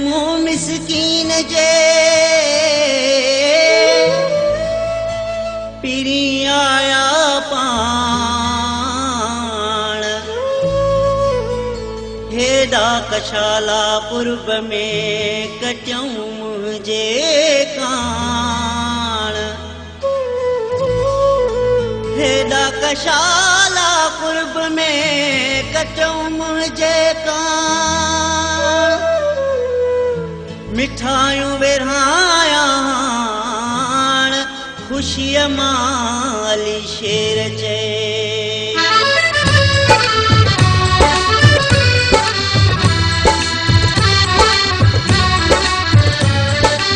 मुंह मिसकीन जे पिरी आया पाण हेॾा कशाला पूर्व में कटियूं मुंहिंजे काण हेॾा कशाला पूर्व में कटियूं मुंहिंजे काण मिठायूं विरहाया खुशीअ माली शेर चए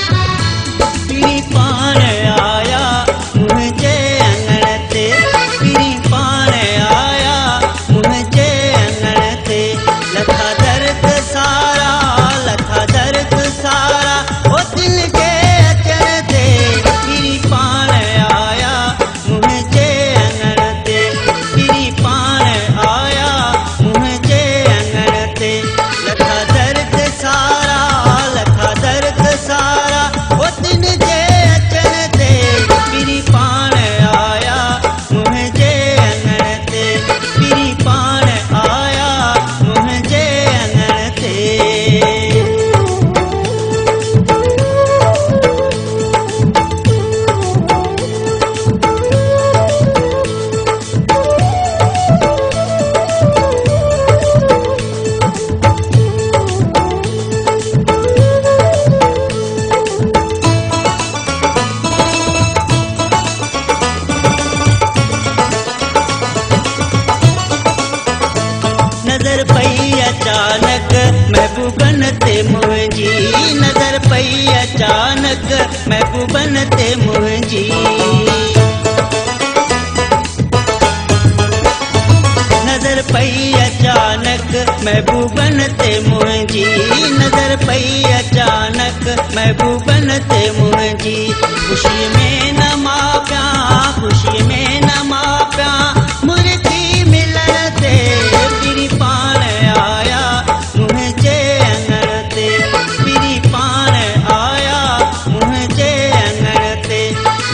पिरी पाण आया मुंहिंजे अंगण ते पिरी पाण आया मुंहिंजे अंगण ते लथा दर्द सारा लथा दर्द सारा ओ दिल के अचण ते पिरी पाण आया मुंहिंजे अंगण ते पिरी पाण आया मुंहिंजे अंगण ते लथा दर्द सारा लथा दर्द सारा ओ दिन जे अचण ते पिरी पाण आया मुंहिंजे अंगण ते पिरी पाण आया मुंहिंजे अंगण ते नजर पई अचानक महबूबन ते मुंहिंजी नजर पई अचानक महबूबन ते मुंहिंजी नजर पई अचानक महबूबन ते मुंहिंजी नजर पई अचानक महबूबन ते मुंहिंजी खुशी में न मापिया खुशी में न मापिया मुर्गी मिलण ते पिरी पाण आया मुंहिंजे अंगण ते पिरी पाण आया मुंहिंजे अंगण ते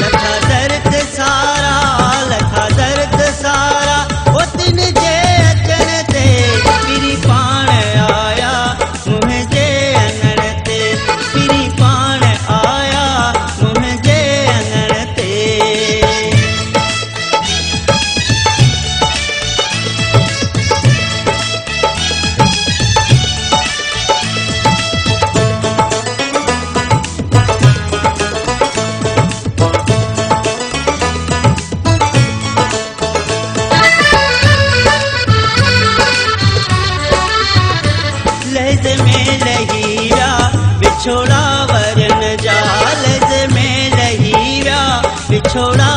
लथा दर्द सारा लथा दर्द सारा ओ दिन जे अचण ते पिरी पाण आया मुंहिंजे अंगण ते पिरी पाण आया मुंहिंजे अंगण ते लहज़े में लहीरा बिछोड़ा वरन जा लहज़े में लहीरा बिछोड़ा